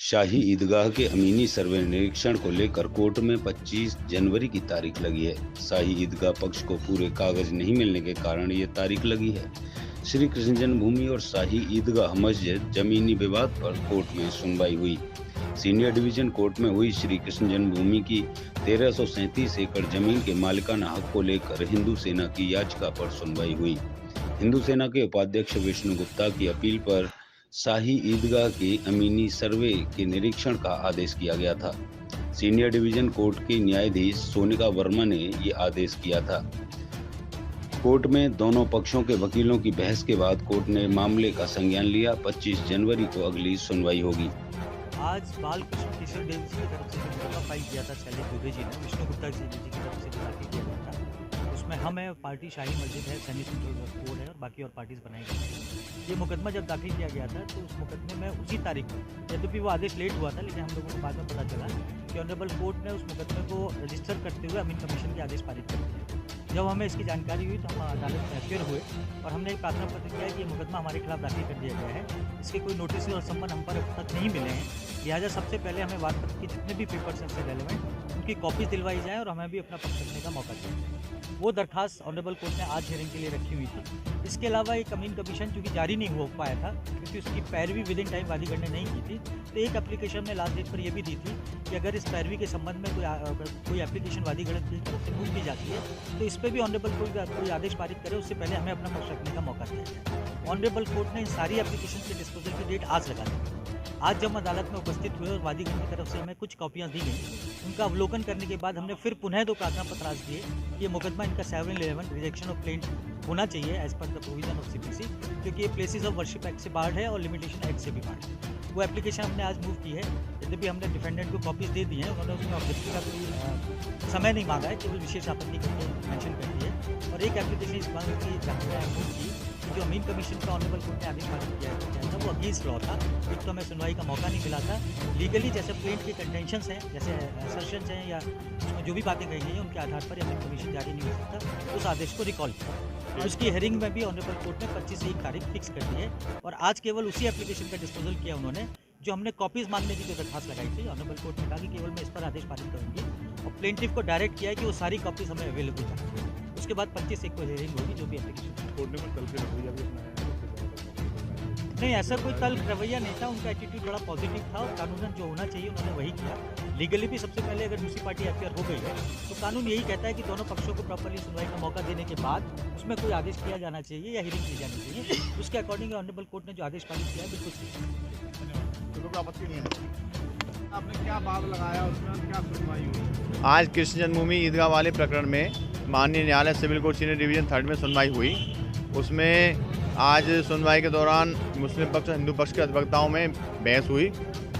शाही ईदगाह के अमीनी सर्वे निरीक्षण को लेकर कोर्ट में 25 जनवरी की तारीख लगी है। शाही ईदगाह पक्ष को पूरे कागज नहीं मिलने के कारण ये तारीख लगी है। श्री कृष्ण जन्मभूमि और शाही ईदगाह मस्जिद जमीनी विवाद पर कोर्ट में सुनवाई हुई। सीनियर डिवीजन कोर्ट में हुई श्री कृष्ण जन्मभूमि की 1337 एकड़ जमीन के मालिकाना हक को लेकर हिंदू सेना की याचिका पर सुनवाई हुई। हिंदू सेना के उपाध्यक्ष विष्णु गुप्ता की अपील पर शाही ईदगाह के अमीनी सर्वे के निरीक्षण का आदेश किया गया था। सीनियर डिवीजन कोर्ट के न्यायाधीश सोनिका वर्मा ने ये आदेश किया था। कोर्ट में दोनों पक्षों के वकीलों की बहस के बाद कोर्ट ने मामले का संज्ञान लिया। 25 जनवरी को अगली सुनवाई होगी। आज बाल कृष्ण किशोर देव जी की तरफ से जो मुकदमा फाइल किया था शैलेश दुबे जी ने विष्णु गुप्ता जी की तरफ से दाखिल किया गया था, उसमें हम है, पार्टी शाही मस्जिद है, सैनी सेंट्रल बोर्ड है और बाकी और पार्टीज बनाई गई थी। ये मुकदमा जब दाखिल किया गया था तो उस मुकदमे में उसी तारीख को, यद्यपि वो आदेश लेट हुआ था, लेकिन हम लोगों को बाद में पता चला कि ऑनरेबल कोर्ट ने उस मुकदमे को रजिस्टर करते हुए अमीन कमीशन के आदेश पारित कर दिए। जब हमें इसकी जानकारी हुई तो हम अदालत में अपेयर हुए और हमने एक प्रार्थना पत्र किया कि ये मुकदमा हमारे खिलाफ दाखिल कर दिया गया है, इसके कोई नोटिस और सम्मन हम पर अब तक नहीं मिले हैं, लिहाजा सबसे पहले हमें वाद पत्र के जितने भी पेपर्स हैं उससे रेलेवेंट उनकी कॉपीज दिलवाई जाए और हमें भी अपना पक्ष रखने का मौका दिया जाए। वो दरखास्त ऑनरेबल कोर्ट ने आज हियरिंग के लिए रखी हुई थी। इसके अलावा एक अमीन कमीशन चूँकि जारी नहीं हो पाया था क्योंकि उसकी पैरवी विद इन टाइम वादीगढ़ ने नहीं की थी, तो एक एप्लीकेशन में लास्ट डेट पर यह भी दी थी कि अगर इस पैरवी के संबंध में कोई एप्लीकेशन वादीगढ़ की तरफ से मूव की जाती है तो इस पर भी ऑनरेबल कोई आदेश पारित करे, उससे पहले हमें अपना पक्ष रखने का मौका दिया जाए। ऑनरेबल कोर्ट ने इन सारी एप्लीकेशन के डिस्पोजल की डेट आज लगा दी। आज जब अदालत में उपस्थित हुए और वादीगढ़ की तरफ से हमें कुछ कॉपियां दी गई, उनका अवलोकन करने के बाद हमने फिर पुनः 2 प्रार्थना पत्र आज दिए कि ये मुकदमा इनका 711 रिजेक्शन ऑफ प्लेंट होना चाहिए as per the provision of CPC, क्योंकि ये प्लेसेस ऑफ वर्शिप एक्ट से बाहर है और लिमिटेशन एक्ट से भी बाहर है। वो एप्लीकेशन हमने आज मूव की है। यद्यपि हमने डिफेंडेंट को कॉपीज दे दी हैं, उन्होंने उसमें ऑब्जेक्टिव का कोई समय नहीं मांगा है, केवल विशेष आपत्ति करके मेंशन कर दी है। और एक एप्लीकेशन इस बात की मूव की कि जो अमीन कमीशन का ऑनरेबल कोर्ट ने आदेश पारित किया था वो अगेंस्ट लॉ था। एक तो हमें सुनवाई का मौका नहीं मिला था लीगली, जैसे प्लेंट के कंटेंशंस हैं, जैसे असर्शंस हैं या उसमें जो भी बातें कही गई हैं उनके आधार पर अमीन कमीशन जारी नहीं हो सकता, उस आदेश को रिकॉल किया। उसकी हेयरिंग में भी ऑनरेबल कोर्ट ने 25 एक तारीख फिक्स कर दी है और आज केवल उसी एप्लीकेशन का डिस्पोजल किया उन्होंने जो हमने कॉपीज मांगने की जो दरखास्त लगाई थी। ऑनरेबल कोर्ट ने कहा कि केवल मैं इस पर आदेश पारित करूंगी और प्लेंटिफ को डायरेक्ट किया है कि वो सारी कॉपीज हमें अवेलेबल चाहिए। उसके बाद 25 एक को हेयरिंग होगी जो भी एप्लीकेशन। कोर्ट ने कल से रवैया भी अपनाया नहीं, ऐसा कोई तल्ख रवैया नहीं था, उनका एटीट्यूड बड़ा पॉजिटिव था और कानूनन जो होना चाहिए उन्होंने वही किया। लीगली भी सबसे पहले अगर दूसरी पार्टी एफआईआर हो गई है तो कानून यही कहता है कि दोनों पक्षों को प्रॉपर्ली सुनवाई का मौका देने के बाद उसमें कोई आदेश किया जाना चाहिए या हियरिंग की जानी चाहिए। उसके अकॉर्डिंग ऑनरेबल कोर्ट ने जो आदेश पारित किया है बिल्कुल सही। आपत्ति नहीं है। आपने क्या बात लगाया उसमें, क्या सुनवाई हुई? आज कृष्ण जन्मभूमि ईदगाह वाले प्रकरण में माननीय न्यायालय सिविल कोर्ट सीनियर डिवीजन 3 में सुनवाई हुई। उसमें आज सुनवाई के दौरान मुस्लिम पक्ष और हिंदू पक्ष के अधिवक्ताओं में बहस हुई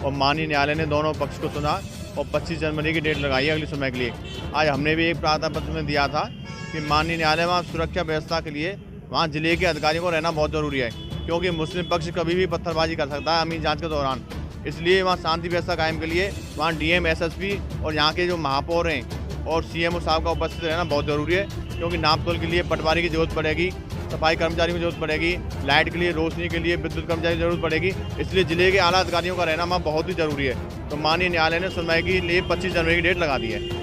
और माननीय न्यायालय ने दोनों पक्ष को सुना और 25 जनवरी की डेट लगाई है अगली सुनवाई के लिए। आज हमने भी एक प्रार्थना पत्र में दिया था कि माननीय न्यायालय वहाँ सुरक्षा व्यवस्था के लिए वहाँ जिले के अधिकारियों को रहना बहुत ज़रूरी है, क्योंकि मुस्लिम पक्ष कभी भी पत्थरबाजी कर सकता है अमीन जाँच के दौरान। इसलिए वहाँ शांति व्यवस्था कायम के लिए वहाँ डीएम, एसएसपी और यहाँ के जो महापौर हैं और सीएमओ साहब का उपस्थित रहना बहुत ज़रूरी है, क्योंकि नापतोल के लिए पटवारी की जरूरत पड़ेगी, सफाई कर्मचारी की जरूरत पड़ेगी, लाइट के लिए, रोशनी के लिए विद्युत कर्मचारी की जरूरत पड़ेगी। इसलिए जिले के आला अधिकारियों का रहना वहाँ बहुत ही ज़रूरी है। तो माननीय न्यायालय ने सुनवाई के लिए 25 जनवरी की डेट लगा दी है।